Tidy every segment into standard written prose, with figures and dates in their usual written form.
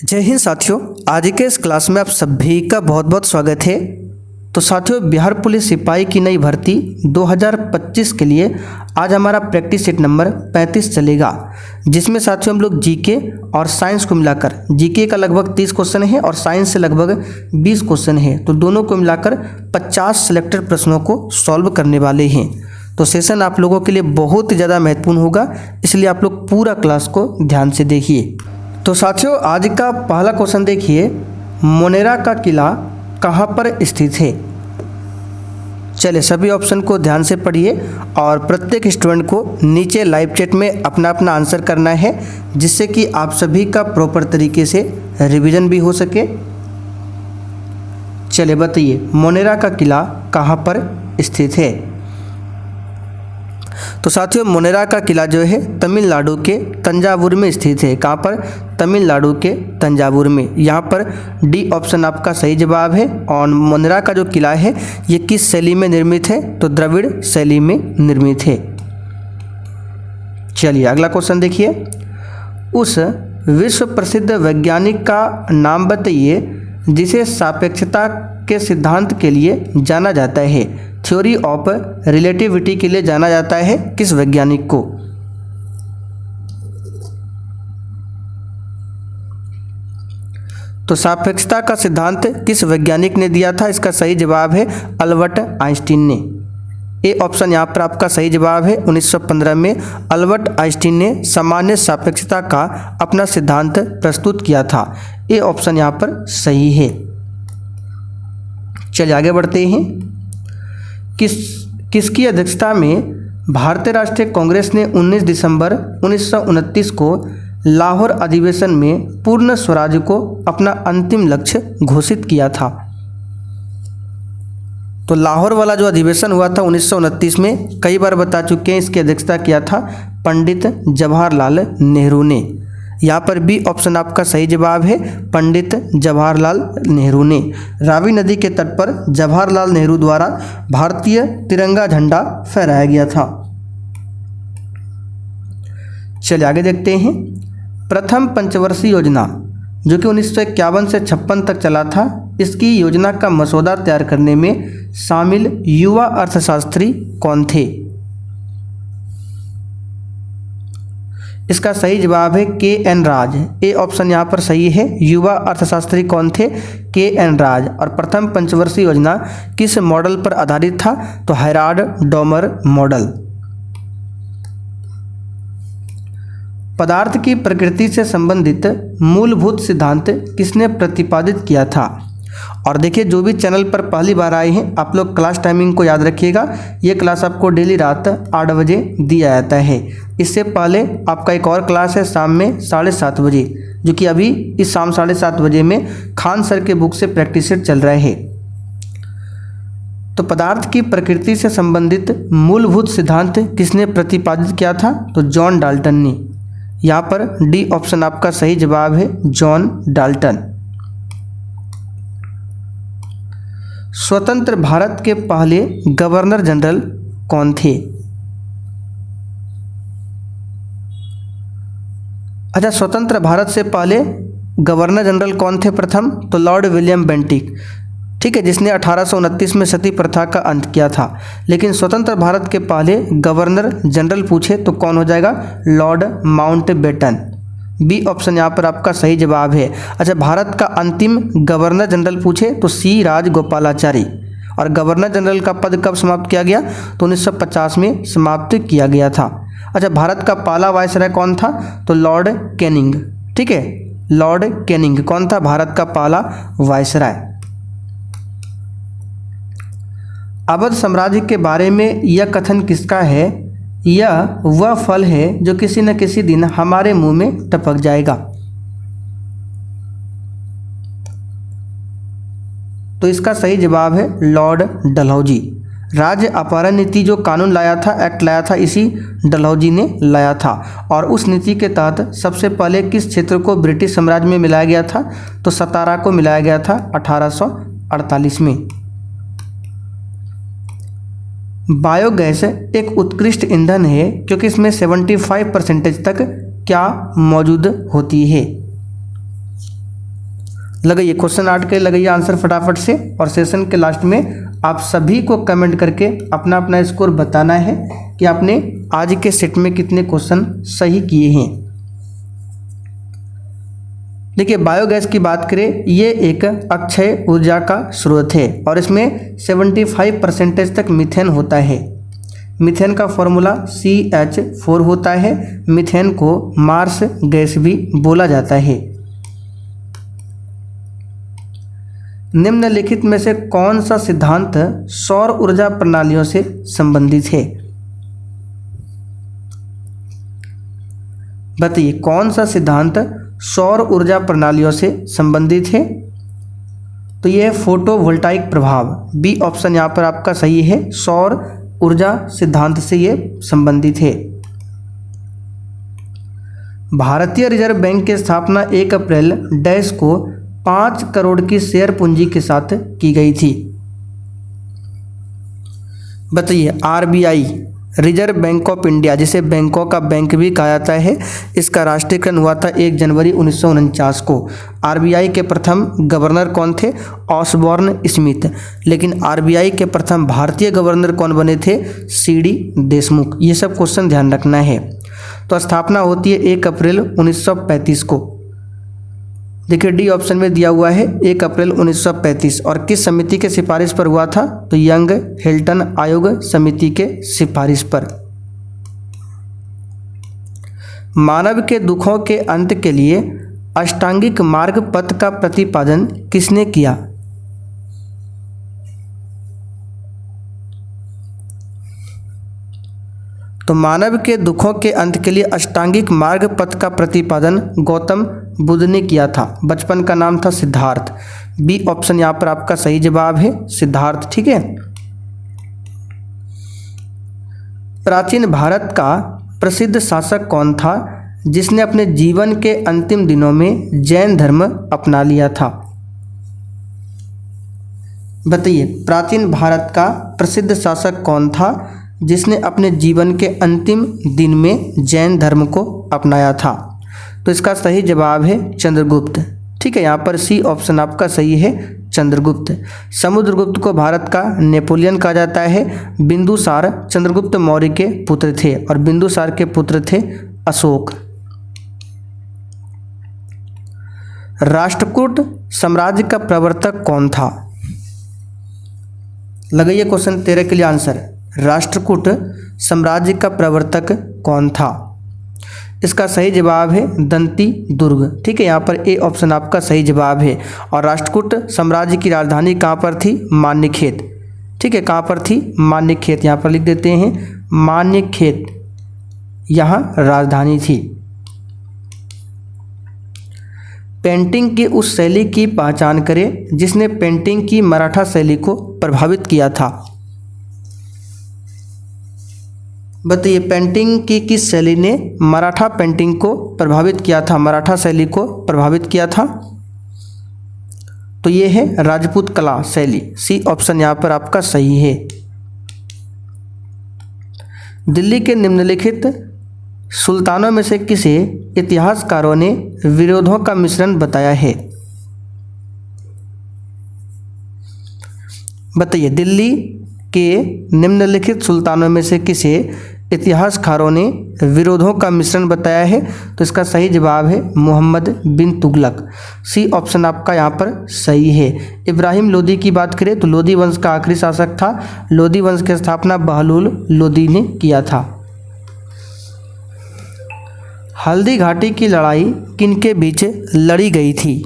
जय हिंद साथियों, आज के इस क्लास में आप सभी का बहुत बहुत स्वागत है। तो साथियों, बिहार पुलिस सिपाही की नई भर्ती 2025 के लिए आज हमारा प्रैक्टिस सेट नंबर 35 चलेगा, जिसमें साथियों हम लोग जीके और साइंस को मिलाकर, जीके का लगभग 30 क्वेश्चन है और साइंस से लगभग 20 क्वेश्चन है, तो दोनों को मिलाकर 50 सिलेक्टेड प्रश्नों को सॉल्व करने वाले हैं। तो सेशन आप लोगों के लिए बहुत ही ज़्यादा महत्वपूर्ण होगा, इसलिए आप लोग पूरा क्लास को ध्यान से देखिए। तो साथियों, आज का पहला क्वेश्चन देखिए, मोनेरा का किला कहाँ पर स्थित है। चलिए सभी ऑप्शन को ध्यान से पढ़िए और प्रत्येक स्टूडेंट को नीचे लाइव चैट में अपना अपना आंसर करना है, जिससे कि आप सभी का प्रॉपर तरीके से रिवीजन भी हो सके। चलिए बताइए, मोनेरा का किला कहाँ पर स्थित है। तो साथियों, मोनेरा का किला जो है तमिलनाडु के तंजावुर में स्थित है। कहाँ पर? तमिलनाडु के तंजावुर में। यहाँ पर डी ऑप्शन आपका सही जवाब है। और मोनेरा का जो किला है ये किस शैली में निर्मित है? तो द्रविड़ शैली में निर्मित है। चलिए अगला क्वेश्चन देखिए, उस विश्व प्रसिद्ध वैज्ञानिक का नाम बताइए जिसे सापेक्षता के सिद्धांत के लिए जाना जाता है। थ्योरी ऑफ रिलेटिविटी के लिए जाना जाता है किस वैज्ञानिक को? तो सापेक्षता का सिद्धांत किस वैज्ञानिक ने दिया था? इसका सही जवाब है अल्बर्ट आइंस्टीन ने। ए ऑप्शन यहाँ पर आपका सही जवाब है। 1915 में अल्बर्ट आइंस्टीन ने सामान्य सापेक्षता का अपना सिद्धांत प्रस्तुत किया था। ए ऑप्शन यहाँ पर सही है। चलिए आगे बढ़ते हैं। किसकी अध्यक्षता में भारतीय राष्ट्रीय कांग्रेस ने 19 दिसंबर 1929 को लाहौर अधिवेशन में पूर्ण स्वराज को अपना अंतिम लक्ष्य घोषित किया था? तो लाहौर वाला जो अधिवेशन हुआ था 1929 में, कई बार बता चुके हैं, इसकी अध्यक्षता किया था पंडित जवाहरलाल नेहरू ने। यहाँ पर बी ऑप्शन आपका सही जवाब है, पंडित जवाहरलाल नेहरू ने। रावी नदी के तट पर जवाहरलाल नेहरू द्वारा भारतीय तिरंगा झंडा फहराया गया था। चलिए आगे देखते हैं। प्रथम पंचवर्षीय योजना जो कि 1951 से 56 तक चला था, इसकी योजना का मसौदा तैयार करने में शामिल युवा अर्थशास्त्री कौन थे? इसका सही जवाब है के एन राज। ए ऑप्शन यहाँ पर सही है। युवा अर्थशास्त्री कौन थे? के एन राज। और प्रथम पंचवर्षीय योजना किस मॉडल पर आधारित था? तो हेराल्ड डॉमर मॉडल। पदार्थ की प्रकृति से संबंधित मूलभूत सिद्धांत किसने प्रतिपादित किया था? और देखिए, जो भी चैनल पर पहली बार आए हैं, आप लोग क्लास टाइमिंग को याद रखिएगा। ये क्लास आपको डेली रात 8 बजे दिया जाता है। इससे पहले आपका एक और क्लास है शाम में 7:30 बजे, जो कि अभी इस शाम 7:30 बजे में खान सर के बुक से प्रैक्टिस सेट चल रहा है। तो पदार्थ की प्रकृति से संबंधित मूलभूत सिद्धांत किसने प्रतिपादित किया था? तो जॉन डाल्टन ने। यहाँ पर डी ऑप्शन आपका सही जवाब है, जॉन डाल्टन। स्वतंत्र भारत के पहले गवर्नर जनरल कौन थे? अच्छा, स्वतंत्र भारत से पहले गवर्नर जनरल कौन थे प्रथम? तो लॉर्ड विलियम बेंटिक, ठीक है, जिसने 1829 में सती प्रथा का अंत किया था। लेकिन स्वतंत्र भारत के पहले गवर्नर जनरल पूछे तो कौन हो जाएगा? Lord Mountbatten. बी ऑप्शन यहाँ पर आपका सही जवाब है। अच्छा, भारत का अंतिम गवर्नर जनरल पूछे तो सी राजगोपालाचारी। और गवर्नर जनरल का पद कब समाप्त किया गया? तो 1950 में समाप्त किया गया था। अच्छा, भारत का पहला वायसराय कौन था? तो लॉर्ड कैनिंग, ठीक है, लॉर्ड कैनिंग कौन था? भारत का पहला वायसराय। अवध साम्राज्य के बारे में यह कथन किसका है? यह वह फल है जो किसी न किसी दिन हमारे मुंह में टपक जाएगा। तो इसका सही जवाब है लॉर्ड डलहौजी। राज्य अपहरण नीति जो कानून लाया था, एक्ट लाया था, इसी डलहौजी ने लाया था। और उस नीति के तहत सबसे पहले किस क्षेत्र को ब्रिटिश साम्राज्य में मिलाया गया था? तो सतारा को मिलाया गया था 1848 में। बायोगैस एक उत्कृष्ट ईंधन है क्योंकि इसमें 75% तक क्या मौजूद होती है? लगाइए क्वेश्चन 8 के लगाइए आंसर फटाफट से, और सेशन के लास्ट में आप सभी को कमेंट करके अपना अपना स्कोर बताना है कि आपने आज के सेट में कितने क्वेश्चन सही किए हैं। देखिए बायोगैस की बात करें, ये एक अक्षय ऊर्जा का स्रोत है और इसमें 75% तक मीथेन होता है। मीथेन का फॉर्मूला CH4 होता है। मीथेन को मार्स गैस भी बोला जाता है। निम्नलिखित में से कौन सा सिद्धांत सौर ऊर्जा प्रणालियों से संबंधित है? बताइए कौन सा सिद्धांत सौर ऊर्जा प्रणालियों से संबंधित है? तो यह फोटोवोल्टाइक प्रभाव, बी ऑप्शन यहाँ पर आपका सही है। सौर ऊर्जा सिद्धांत से यह संबंधित है। भारतीय रिजर्व बैंक की स्थापना 1 अप्रैल डैश को 5 करोड़ की शेयर पूंजी के साथ की गई थी। बताइए RBI, reserve bank of India, जिसे बैंकों का बैंक भी कहा जाता है, इसका राष्ट्रीयकरण हुआ था 1 जनवरी 1949 को। RBI के प्रथम गवर्नर कौन थे? Osborne Smith. लेकिन RBI के प्रथम भारतीय गवर्नर कौन बने थे? CD देशमुख। ये सब क्वेश्चन ध्यान रखना है। तो स्थापना होती है 1 अप्रैल 1935 को। देखिए डी ऑप्शन में दिया हुआ है 1 अप्रैल 1935। और किस समिति के सिफारिश पर हुआ था? तो यंग हिल्टन आयोग समिति के सिफारिश पर। मानव के दुखों के अंत के लिए अष्टांगिक मार्ग पथ का प्रतिपादन किसने किया? तो मानव के दुखों के अंत के लिए अष्टांगिक मार्ग पथ का प्रतिपादन गौतम बुद्ध ने किया था। बचपन का नाम था सिद्धार्थ। बी ऑप्शन यहाँ पर आपका सही जवाब है, सिद्धार्थ। ठीक है। प्राचीन भारत का प्रसिद्ध शासक कौन था जिसने अपने जीवन के अंतिम दिनों में जैन धर्म अपना लिया था? बताइए प्राचीन भारत का प्रसिद्ध शासक कौन था जिसने अपने जीवन के अंतिम दिन में जैन धर्म को अपनाया था? तो इसका सही जवाब है चंद्रगुप्त। ठीक है, यहाँ पर सी ऑप्शन आपका सही है, चंद्रगुप्त। समुद्रगुप्त को भारत का नेपोलियन कहा जाता है। बिंदुसार चंद्रगुप्त मौर्य के पुत्र थे और बिंदुसार के पुत्र थे अशोक। राष्ट्रकूट साम्राज्य का प्रवर्तक कौन था? लगाइए क्वेश्चन 13 के लिए आंसर। राष्ट्रकूट साम्राज्य का प्रवर्तक कौन था? इसका सही जवाब है दंती दुर्ग। ठीक है, यहाँ पर ए ऑप्शन आपका सही जवाब है। और राष्ट्रकूट साम्राज्य की राजधानी कहाँ पर थी? मान्यखेत। ठीक है, कहाँ पर थी? मान्यखेत। यहाँ पर लिख देते हैं मान्यखेत, यहाँ राजधानी थी। पेंटिंग की उस शैली की पहचान करें जिसने पेंटिंग की मराठा शैली को प्रभावित किया था। बताइए पेंटिंग की किस शैली ने मराठा पेंटिंग को प्रभावित किया था, मराठा शैली को प्रभावित किया था? तो ये है राजपूत कला शैली। सी ऑप्शन यहाँ पर आपका सही है। दिल्ली के निम्नलिखित सुल्तानों में से किसे इतिहासकारों ने विरोधों का मिश्रण बताया है? बताइए दिल्ली के निम्नलिखित सुल्तानों में से किसे इतिहासकारों ने विरोधों का मिश्रण बताया है? तो इसका सही जवाब है मोहम्मद बिन तुगलक। सी ऑप्शन आपका यहाँ पर सही है। इब्राहिम लोदी की बात करें तो लोदी वंश का आखिरी शासक था। लोदी वंश की स्थापना बहलूल लोदी ने किया था। हल्दी घाटी की लड़ाई किनके बीच लड़ी गई थी?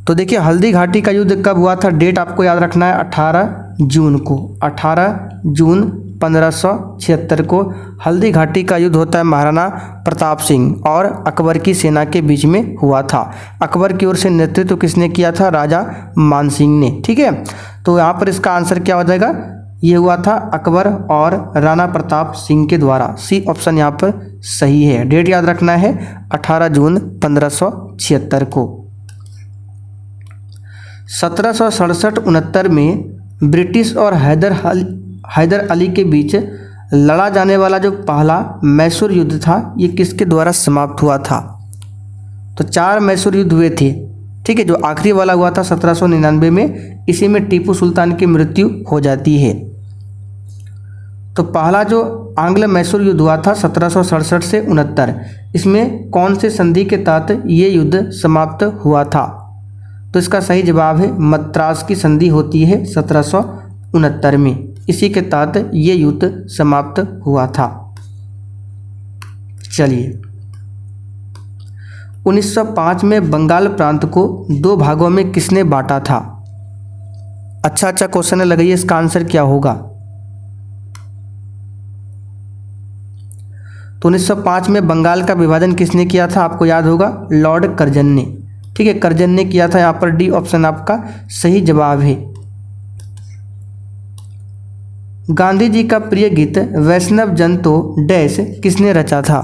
तो देखिए हल्दी घाटी का युद्ध कब हुआ था? डेट आपको याद रखना है 18 जून को। 18 जून 1576 को हल्दी घाटी का युद्ध होता है। महाराणा प्रताप सिंह और अकबर की सेना के बीच में हुआ था। अकबर की ओर से नेतृत्व किसने किया था? राजा मान सिंह ने। ठीक है, तो यहाँ पर इसका आंसर क्या हो जाएगा? ये हुआ था अकबर और राणा प्रताप सिंह के द्वारा। सी ऑप्शन यहाँ पर सही है। डेट याद रखना है 18 जून 1576 को। 1767-69 में ब्रिटिश और हैदर अली के बीच लड़ा जाने वाला जो पहला मैसूर युद्ध था ये किसके द्वारा समाप्त हुआ था? तो 4 मैसूर युद्ध हुए थे, ठीक है। जो आखिरी वाला हुआ था 1799 में, इसी में टीपू सुल्तान की मृत्यु हो जाती है। तो पहला जो आंग्ल मैसूर युद्ध हुआ था 1767 से 69, इसमें कौन से संधि के तहत ये युद्ध समाप्त हुआ था? तो इसका सही जवाब है मद्रास की संधि होती है 1769 में, इसी के तहत ये युद्ध समाप्त हुआ था। चलिए, 1905 में बंगाल प्रांत को 2 भागों में किसने बांटा था? अच्छा क्वेश्चन है, लगाइए इसका आंसर क्या होगा। तो 1905 में बंगाल का विभाजन किसने किया था? आपको याद होगा, लॉर्ड कर्जन ने, ठीक है, कर्जन ने किया था। यहाँ पर डी ऑप्शन आपका सही जवाब है। गांधी जी का प्रिय गीत वैष्णव जन तो डैश किसने रचा था?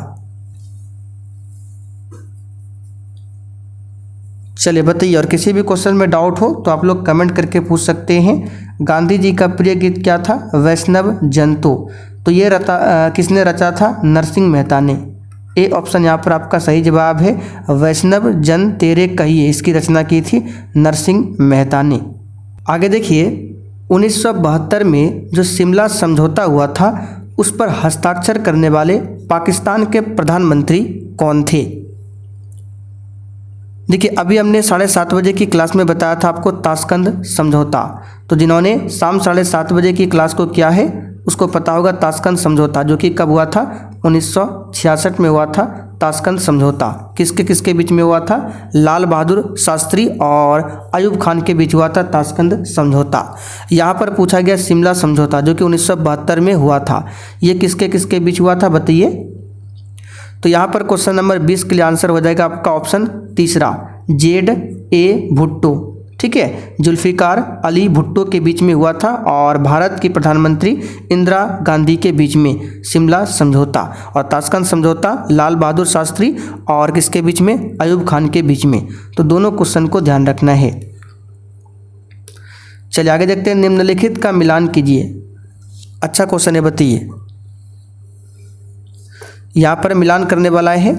चलिए बताइए, और किसी भी क्वेश्चन में डाउट हो तो आप लोग कमेंट करके पूछ सकते हैं। गांधी जी का प्रिय गीत क्या था? वैष्णव जन तो ये किसने रचा था? नरसिंह मेहता ने। ए ऑप्शन यहाँ पर आपका सही जवाब है। वैष्णव जन तेरे कहिए, इसकी रचना की थी नरसिंह मेहता ने। आगे देखिए, 1972 में जो शिमला समझौता हुआ था उस पर हस्ताक्षर करने वाले पाकिस्तान के प्रधानमंत्री कौन थे? देखिए, अभी हमने 7:30 बजे की क्लास में बताया था आपको ताशकंद समझौता। तो जिन्होंने शाम 7:30 बजे की क्लास को किया है उसको पता होगा ताशकंद समझौता, जो कि कब हुआ था? 1966 में हुआ था ताशकंद समझौता। किसके किसके बीच में हुआ था? लाल बहादुर शास्त्री और अयूब खान के बीच हुआ था ताशकंद समझौता। यहाँ पर पूछा गया शिमला समझौता, जो कि 1972 में हुआ था, ये किसके किसके बीच हुआ था बताइए। तो यहाँ पर क्वेश्चन नंबर 20 के लिए आंसर हो जाएगा आपका ऑप्शन तीसरा, Z.A. भुट्टो, ठीक है, जुल्फिकार अली भुट्टो के बीच में हुआ था और भारत की प्रधानमंत्री इंदिरा गांधी के बीच में शिमला समझौता। और ताशकंद समझौता लाल बहादुर शास्त्री और किसके बीच में? अयूब खान के बीच में। तो दोनों क्वेश्चन को ध्यान रखना है। चलिए आगे देखते हैं, निम्नलिखित का मिलान कीजिए। अच्छा क्वेश्चन है, बताइए। यहाँ पर मिलान करने वाला है,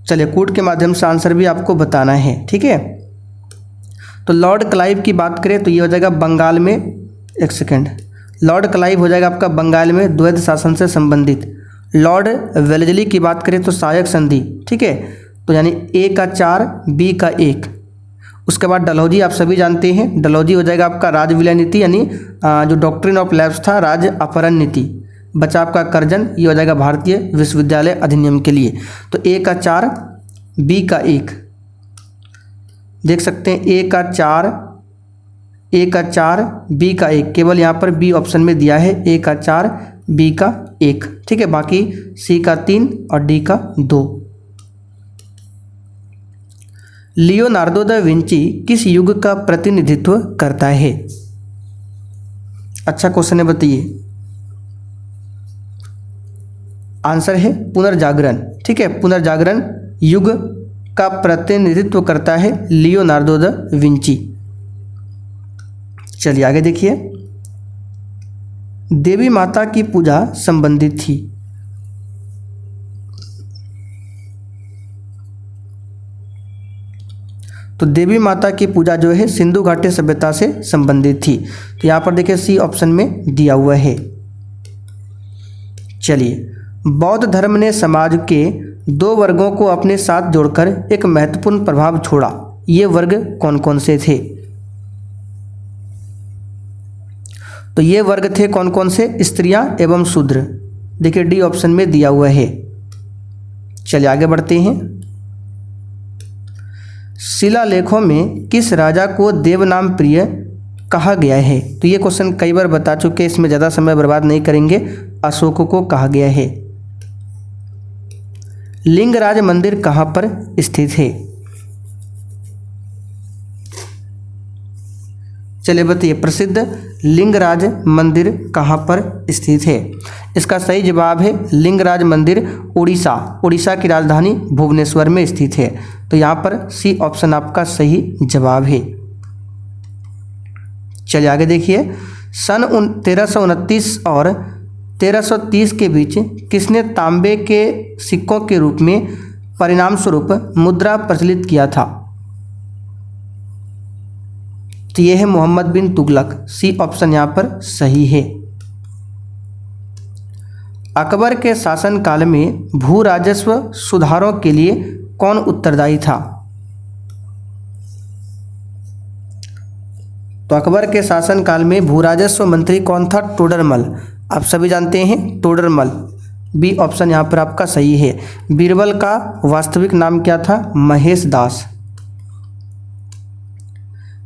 चलिए कोड के माध्यम से आंसर भी आपको बताना है, ठीक है। तो लॉर्ड क्लाइव की बात करें तो ये हो जाएगा बंगाल में, एक सेकेंड, लॉर्ड क्लाइव हो जाएगा आपका बंगाल में द्वैध शासन से संबंधित। लॉर्ड वेलेस्ली की बात करें तो सहायक संधि, ठीक है, तो यानी A का 4 B का 1। उसके बाद डलहौजी आप सभी जानते हैं, डलहौजी हो जाएगा आपका राज विलय नीति, यानी जो डॉक्ट्रिन ऑफ लैप्स था राज अपहरण नीति। बचा आपका कर्जन, ये हो जाएगा भारतीय विश्वविद्यालय अधिनियम के लिए। तो A का 4 B का 1 देख सकते हैं, A का 4 B का 1, केवल यहाँ पर B ऑप्शन में दिया है A का 4 B का 1, ठीक है, बाकी C का 3 और D का 2। लियोनार्डो दा विंची किस युग का प्रतिनिधित्व करता है? अच्छा क्वेश्चन है, बताइए। आंसर है पुनर्जागरण, ठीक है, पुनर्जागरण युग का प्रतिनिधित्व करता है लियोनार्डो दा विंची। चलिए आगे देखिए, देवी माता की पूजा संबंधित थी। तो देवी माता की पूजा जो है सिंधु घाटी सभ्यता से संबंधित थी। तो यहाँ पर देखिए C ऑप्शन में दिया हुआ है। चलिए, बौद्ध धर्म ने समाज के 2 वर्गों को अपने साथ जोड़कर एक महत्वपूर्ण प्रभाव छोड़ा। ये वर्ग कौन कौन से थे? तो ये वर्ग थे कौन कौन से? स्त्रियां एवं शूद्र। देखिए डी ऑप्शन में दिया हुआ है। चलिए आगे बढ़ते हैं। शिलालेखों में किस राजा को देवनाम प्रिय कहा गया है? तो ये क्वेश्चन कई बार बता चुके, इसमें ज़्यादा समय बर्बाद नहीं करेंगे। अशोक को कहा गया है। लिंगराज मंदिर कहाँ पर स्थित है? चलिए बताइए, प्रसिद्ध लिंगराज मंदिर कहाँ पर स्थित है? इसका सही जवाब है लिंगराज मंदिर उड़ीसा की राजधानी भुवनेश्वर में स्थित है। तो यहाँ पर सी ऑप्शन आपका सही जवाब है। चलिए आगे देखिए, सन 1329 और 1330 के बीच किसने तांबे के सिक्कों के रूप में परिणाम स्वरूप मुद्रा प्रचलित किया था? तो यह है मोहम्मद बिन तुगलक। सी ऑप्शन यहाँ पर सही है। अकबर के शासनकाल में भू राजस्व सुधारों के लिए कौन उत्तरदायी था? तो अकबर के शासनकाल में भू राजस्व मंत्री कौन था? टोडरमल। आप सभी जानते हैं टोडरमल। बी ऑप्शन यहाँ पर आपका सही है। बीरबल का वास्तविक नाम क्या था? महेश दास।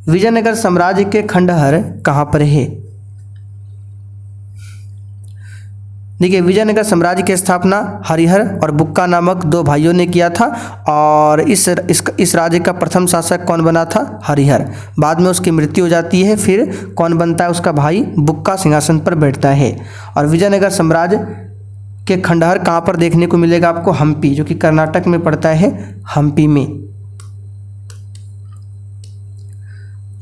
विजयनगर साम्राज्य के खंडहर कहाँ पर है? देखिए, विजयनगर साम्राज्य की स्थापना हरिहर और बुक्का नामक दो भाइयों ने किया था और इस राज्य का प्रथम शासक कौन बना था? हरिहर। बाद में उसकी मृत्यु हो जाती है, फिर कौन बनता है? उसका भाई बुक्का सिंहासन पर बैठता है। और विजयनगर साम्राज्य के खंडहर कहाँ पर देखने को मिलेगा आपको? हम्पी, जो कि कर्नाटक में पड़ता है, हम्पी में।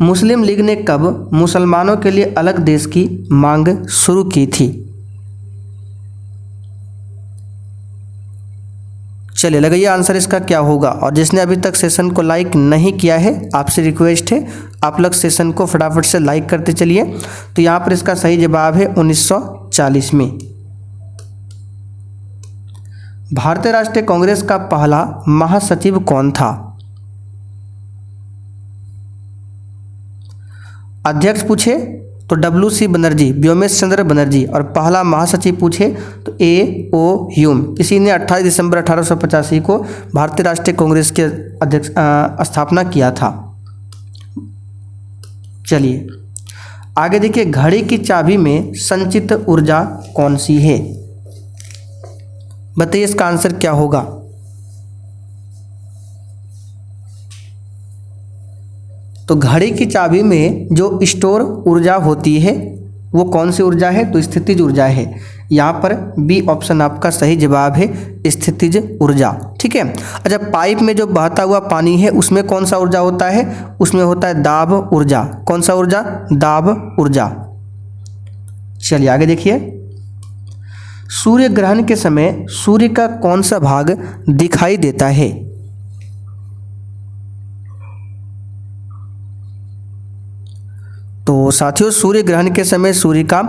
मुस्लिम लीग ने कब मुसलमानों के लिए अलग देश की मांग शुरू की थी? चलिए लगाइए आंसर इसका क्या होगा। और जिसने अभी तक सेशन को लाइक नहीं किया है, आपसे रिक्वेस्ट है आप लोग सेशन को फटाफट से लाइक करते चलिए। तो यहाँ पर इसका सही जवाब है 1940 में। भारतीय राष्ट्रीय कांग्रेस का पहला महासचिव कौन था? अध्यक्ष पूछे तो WC बनर्जी, व्योमेश चंद्र बनर्जी। और पहला महासचिव पूछे तो A.O. ह्यूम। इसी ने 28 दिसंबर 1885 को भारतीय राष्ट्रीय कांग्रेस के अध्यक्ष स्थापना किया था। चलिए आगे देखिए, घड़ी की चाबी में संचित ऊर्जा कौन सी है? बताइए इसका आंसर क्या होगा। तो घड़ी की चाबी में जो स्टोर ऊर्जा होती है वो कौन सी ऊर्जा है? तो स्थितिज ऊर्जा है। यहाँ पर बी ऑप्शन आपका सही जवाब है, स्थितिज ऊर्जा। ठीक है। अच्छा, पाइप में जो बहता हुआ पानी है उसमें कौन सा ऊर्जा होता है? उसमें होता है दाब ऊर्जा। कौन सा ऊर्जा? दाब ऊर्जा। चलिए आगे देखिए, सूर्य ग्रहण के समय सूर्य का कौन सा भाग दिखाई देता है? तो साथियों, सूर्य ग्रहण के समय सूर्य का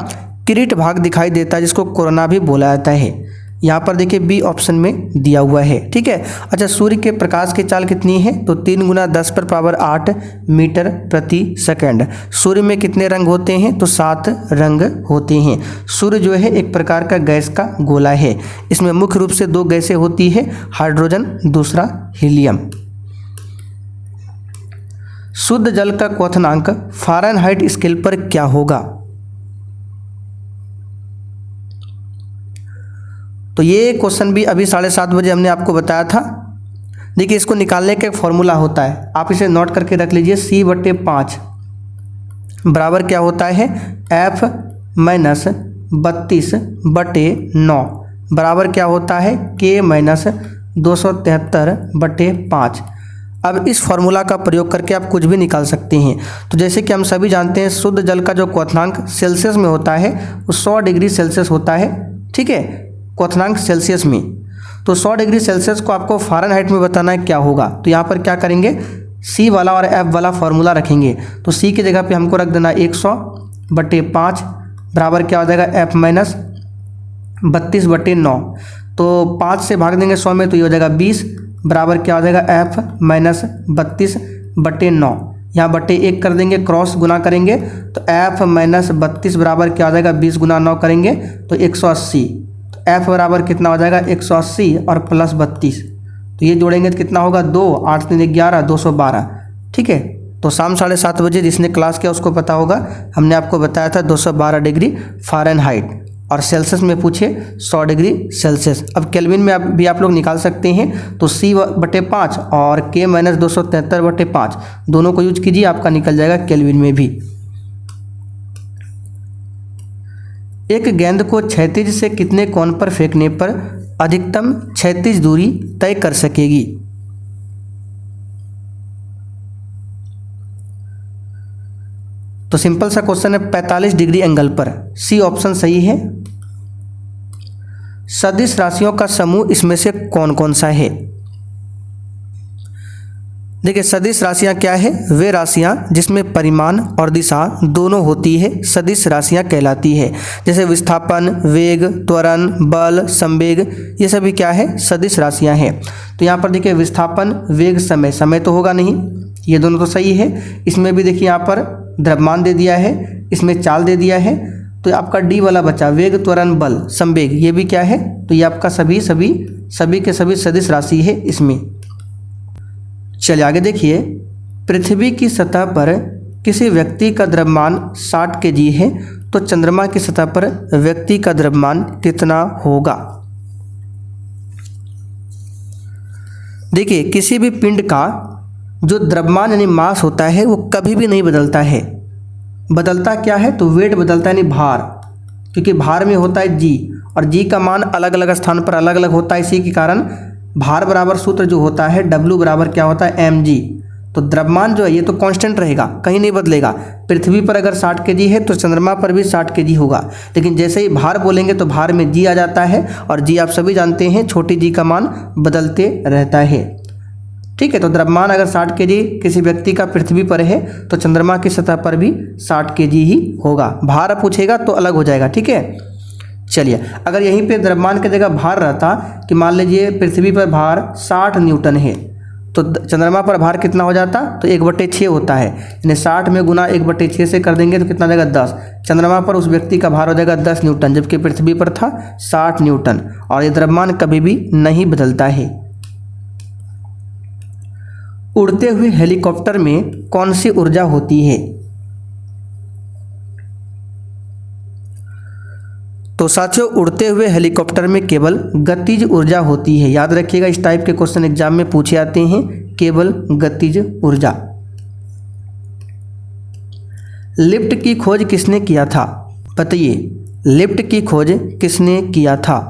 किरीट भाग दिखाई देता है, जिसको कोरोना भी बोला जाता है। यहाँ पर देखिए बी ऑप्शन में दिया हुआ है। ठीक है। अच्छा, सूर्य के प्रकाश की चाल कितनी है? तो 3 × 10⁻8 मीटर प्रति सेकंड। सूर्य में कितने रंग होते हैं? तो 7 रंग होते हैं। सूर्य जो है एक प्रकार का गैस का गोला है। इसमें मुख्य रूप से 2 गैसें होती है, हाइड्रोजन, दूसरा हीलियम। शुद्ध जल का क्वथनांक फ़ारेनहाइट स्केल पर क्या होगा? तो ये क्वेश्चन भी अभी 7:30 बजे हमने आपको बताया था। देखिए, इसको निकालने का एक फॉर्मूला होता है, आप इसे नोट करके रख लीजिए। C/5 बराबर क्या होता है? F - 32/9 बराबर क्या होता है? K - 273/5। अब इस फॉर्मूला का प्रयोग करके आप कुछ भी निकाल सकते हैं। तो जैसे कि हम सभी जानते हैं, शुद्ध जल का जो क्वथनांक सेल्सियस में होता है वो 100 डिग्री सेल्सियस होता है। ठीक है, क्वथनांक सेल्सियस में। तो 100 डिग्री सेल्सियस को आपको फ़ारेनहाइट में बताना है क्या होगा। तो यहाँ पर क्या करेंगे? C वाला और F वाला फॉर्मूला रखेंगे। तो C की जगह पे हमको रख देना 100/5 बराबर क्या हो जाएगा? F - 32/9। तो 5 से भाग देंगे 100 में, तो ये हो जाएगा 20 बराबर क्या हो जाएगा? F - 32/9। यहाँ बट्टे 1 कर देंगे, क्रॉस गुना करेंगे तो F - 32 बराबर क्या हो जाएगा? 20 × 9 करेंगे तो 180। तो F बराबर कितना हो जाएगा? 180 और प्लस 32। तो ये जोड़ेंगे तो कितना होगा? 2 8 3 11 212। ठीक है। तो शाम 7:30 बजे जिसने क्लास किया उसको पता होगा, हमने आपको बताया था 212 डिग्री फ़ारेनहाइट। और सेल्सियस में पूछे 100 डिग्री सेल्सियस। अब केल्विन में भी आप लोग निकाल सकते हैं। तो C/5 और K - 273/5 दोनों को यूज कीजिए, आपका निकल जाएगा केल्विन में भी। एक गेंद को क्षैतिज से कितने कोण पर फेंकने पर अधिकतम क्षैतिज दूरी तय कर सकेगी? तो सिंपल सा क्वेश्चन है 45 डिग्री एंगल पर, सी ऑप्शन सही है। सदिश राशियों का समूह इसमें से कौन कौन सा है? देखिए सदिश राशियां क्या है? वे राशियां जिसमें परिमाण और दिशा दोनों होती है सदिश राशियां कहलाती है। जैसे विस्थापन, वेग, त्वरण, बल, संवेग, ये सभी क्या है? सदिश राशियां हैं। तो यहाँ पर देखिए विस्थापन, वेग, समय, समय तो होगा नहीं, ये दोनों तो सही है। इसमें भी देखिए यहाँ पर द्रव्यमान दे दिया है, इसमें चाल दे दिया है, तो आपका डी वाला बचा, वेग, त्वरण, बल, संवेग, ये भी क्या है? तो ये आपका सभी के सभी सदिश राशि है इसमें। चलिए आगे देखिए, पृथ्वी की सतह पर किसी व्यक्ति का द्रव्यमान 60 केजी है, तो चंद्रमा की सतह पर व्यक्ति का द्रव्यमान कितना होगा? देखिए किसी भी पिंड का जो द्रव्यमान यानी मास होता है वो कभी भी नहीं बदलता है। बदलता क्या है? तो वेट बदलता है, यानी भार, क्योंकि भार में होता है जी, और जी का मान अलग अलग स्थान पर अलग अलग होता है। इसी के कारण भार बराबर सूत्र जो होता है W बराबर क्या होता है? mg। तो द्रव्यमान जो है ये तो कांस्टेंट रहेगा, कहीं नहीं बदलेगा। पृथ्वी पर अगर 60 केजी है तो चंद्रमा पर भी 60 केजी होगा, लेकिन जैसे ही भार बोलेंगे तो भार में जी आ जाता है, और जी आप सभी जानते हैं छोटी जी का मान बदलते रहता है। ठीक है, तो द्रव्यमान अगर 60 केजी किसी व्यक्ति का पृथ्वी पर है तो चंद्रमा की सतह पर भी 60 केजी ही होगा। भार पूछेगा तो अलग हो जाएगा। ठीक है, चलिए अगर यहीं पे द्रव्यमान की जगह भार रहता कि मान लीजिए पृथ्वी पर भार 60 न्यूटन है, तो चंद्रमा पर भार कितना हो जाता? तो 1/6 होता है, यानी 60 में गुना 1/6 से कर देंगे तो कितना देगा? 10। चंद्रमा पर उस व्यक्ति का भार हो जाएगा 10 न्यूटन, जबकि पृथ्वी पर था 60 न्यूटन, और ये द्रव्यमान कभी भी नहीं बदलता है। उड़ते हुए हेलीकॉप्टर में कौन सी ऊर्जा होती है? तो साथियों उड़ते हुए हेलीकॉप्टर में केवल गतिज ऊर्जा होती है। याद रखिएगा, इस टाइप के क्वेश्चन एग्जाम में पूछे आते हैं, केवल गतिज ऊर्जा। लिफ्ट की खोज किसने किया था? बताइए, लिफ्ट की खोज किसने किया था?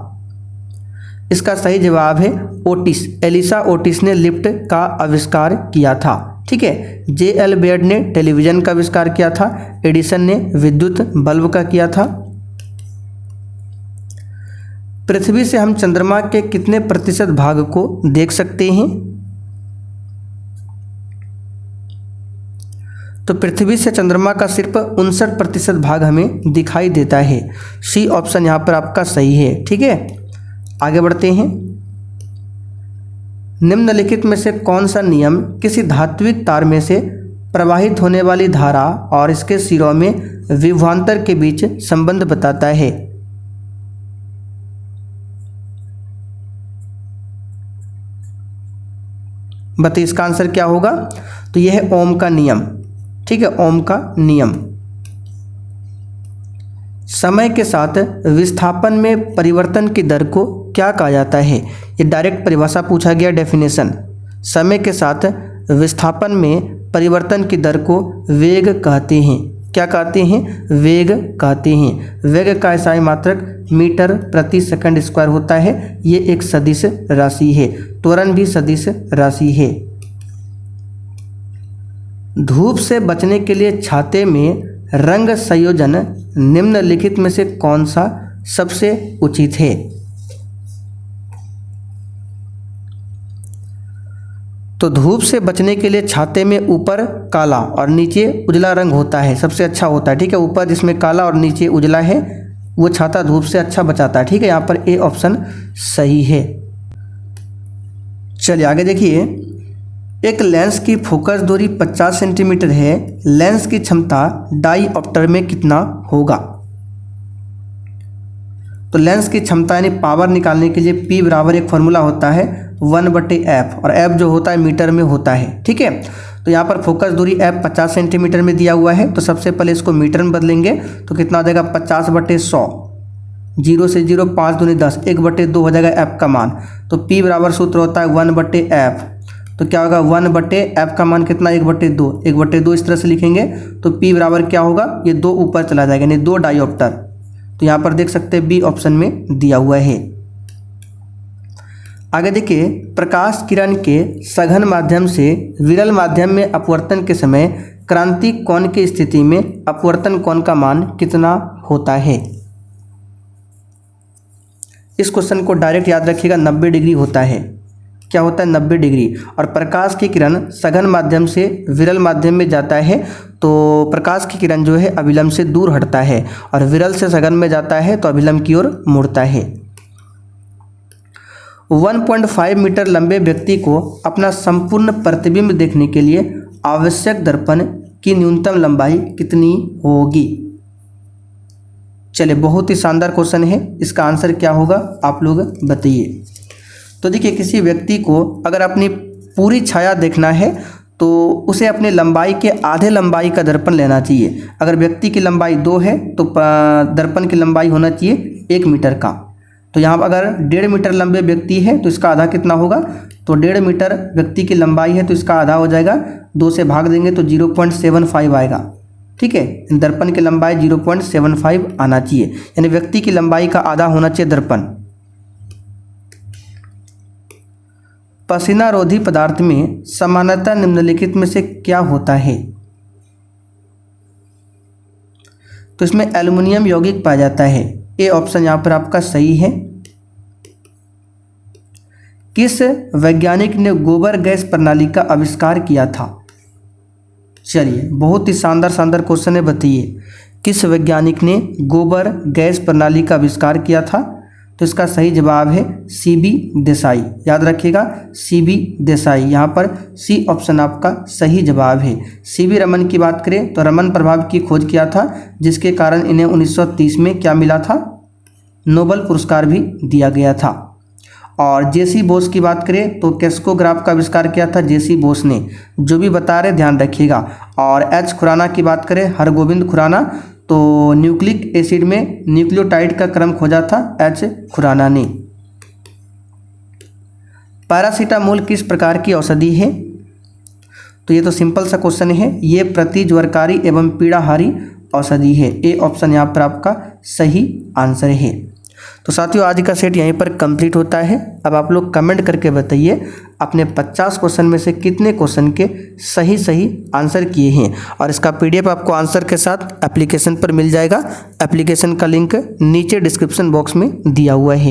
इसका सही जवाब है ओटिस, एलिसा ओटिस ने लिफ्ट का आविष्कार किया था। ठीक है, J.L. बेयर्ड ने टेलीविजन का आविष्कार किया था, एडिसन ने विद्युत बल्ब का किया था। पृथ्वी से हम चंद्रमा के कितने प्रतिशत भाग को देख सकते हैं? तो पृथ्वी से चंद्रमा का सिर्फ 59% भाग हमें दिखाई देता है। सी ऑप्शन यहाँ पर आपका सही है। ठीक है, आगे बढ़ते हैं। निम्नलिखित में से कौन सा नियम किसी धात्विक तार में से प्रवाहित होने वाली धारा और इसके सिरों में विभवांतर के बीच संबंध बताता है? बताइए इसका आंसर क्या होगा? तो यह है ओम का नियम। ठीक है, ओम का नियम। समय के साथ विस्थापन में परिवर्तन की दर को क्या कहा जाता है? ये डायरेक्ट परिभाषा पूछा गया, डेफिनेशन। समय के साथ विस्थापन में परिवर्तन की दर को वेग कहते हैं। क्या कहते हैं? वेग कहते हैं। वेग का SI मात्रक मीटर प्रति सेकंड स्क्वायर होता है। ये एक सदिश राशि है। त्वरण भी सदिश राशि है। धूप से बचने के लिए छाते में रंग संयोजन निम्नलिखित में से कौन सा सबसे उचित है? तो धूप से बचने के लिए छाते में ऊपर काला और नीचे उजला रंग होता है, सबसे अच्छा होता है। ठीक है, ऊपर जिसमें काला और नीचे उजला है वो छाता धूप से अच्छा बचाता है। ठीक है, यहाँ पर ए ऑप्शन सही है। चलिए आगे देखिए, एक लेंस की फोकस दूरी 50 सेंटीमीटर है, लेंस की क्षमता डाईऑप्टर में कितना होगा? तो लेंस की क्षमता यानी पावर निकालने के लिए P बराबर एक फॉर्मूला होता है 1/f, और f जो होता है मीटर में होता है। ठीक है, तो यहाँ पर फोकस दूरी f 50 सेंटीमीटर में दिया हुआ है, तो सबसे पहले इसको मीटर में बदलेंगे तो कितना हो जाएगा? 50/100, 0 से 0 5 दूनी 10, 1/2 हो जाएगा f का मान। तो P बराबर सूत्र होता है 1/f, तो क्या होगा? 1/f का मान कितना? 1/2, 1/2 इस तरह से लिखेंगे तो P बराबर क्या होगा? ये 2 ऊपर चला जाएगा, यानी 2 डाईऑप्टर। तो यहाँ पर देख सकते हैं बी ऑप्शन में दिया हुआ है। आगे देखिए, प्रकाश किरण के सघन माध्यम से विरल माध्यम में अपवर्तन के समय क्रांति कोण की स्थिति में अपवर्तन कोण का मान कितना होता है। इस क्वेश्चन को डायरेक्ट याद रखिएगा, 90 डिग्री होता है। क्या होता है? 90 डिग्री। और प्रकाश की किरण सघन माध्यम से विरल माध्यम में जाता है तो प्रकाश की किरण जो है अभिलंब से दूर हटता है और विरल से सघन में जाता है तो अभिलंब की ओर मुड़ता है। 1.5 मीटर लंबे व्यक्ति को अपना संपूर्ण प्रतिबिंब देखने के लिए आवश्यक दर्पण की न्यूनतम लंबाई कितनी होगी। चलिए, बहुत ही शानदार क्वेश्चन है। इसका आंसर क्या होगा आप लोग बताइए। तो देखिए, किसी व्यक्ति को अगर अपनी पूरी छाया देखना है तो उसे अपनी लंबाई के आधे लंबाई का दर्पण लेना चाहिए। अगर व्यक्ति की लंबाई 2 है तो दर्पण की लंबाई होना चाहिए 1 मीटर का। तो यहाँ पर अगर 1.5 मीटर लंबे व्यक्ति है तो इसका आधा कितना होगा, तो 1.5 मीटर व्यक्ति की लंबाई है तो इसका आधा हो जाएगा, 2 से भाग देंगे तो 0.75 आएगा। ठीक है, दर्पण की लंबाई 0.75 आना चाहिए, यानी व्यक्ति की लंबाई का आधा होना चाहिए दर्पण। पसीना रोधी पदार्थ में सामान्यतः निम्नलिखित में से क्या होता है। तो इसमें एल्युमिनियम यौगिक पाया जाता है। ए ऑप्शन यहाँ पर आपका सही है। किस वैज्ञानिक ने गोबर गैस प्रणाली का आविष्कार किया था। चलिए, बहुत ही शानदार क्वेश्चन है, बताइए किस वैज्ञानिक ने गोबर गैस प्रणाली का आविष्कार किया था। तो इसका सही जवाब है सीबी देसाई। याद रखिएगा, सीबी देसाई। यहाँ पर सी ऑप्शन आपका सही जवाब है। सीवी रमन की बात करें तो रमन प्रभाव की खोज किया था, जिसके कारण इन्हें 1930 में क्या मिला था, नोबेल पुरस्कार भी दिया गया था। और जेसी बोस की बात करें तो कैस्कोग्राफ का आविष्कार किया था जेसी बोस ने। जो भी बता रहे ध्यान रखिएगा। और एच खुराना की बात करें, हरगोविंद खुराना, तो न्यूक्लिक एसिड में न्यूक्लियोटाइड का क्रम खोजा था एच खुराना ने। पैरासीटामोल किस प्रकार की औषधि है। तो ये तो सिंपल सा क्वेश्चन है, ये प्रतिज्वरकारी एवं पीड़ाहारी औषधि है। ए ऑप्शन यहाँ पर आपका सही आंसर है। तो साथियों, आज का सेट यहीं पर कंप्लीट होता है। अब आप लोग कमेंट करके बताइए अपने 50 क्वेश्चन में से कितने क्वेश्चन के सही आंसर किए हैं। और इसका पीडीएफ आपको आंसर के साथ एप्लीकेशन पर मिल जाएगा। एप्लीकेशन का लिंक नीचे डिस्क्रिप्शन बॉक्स में दिया हुआ है।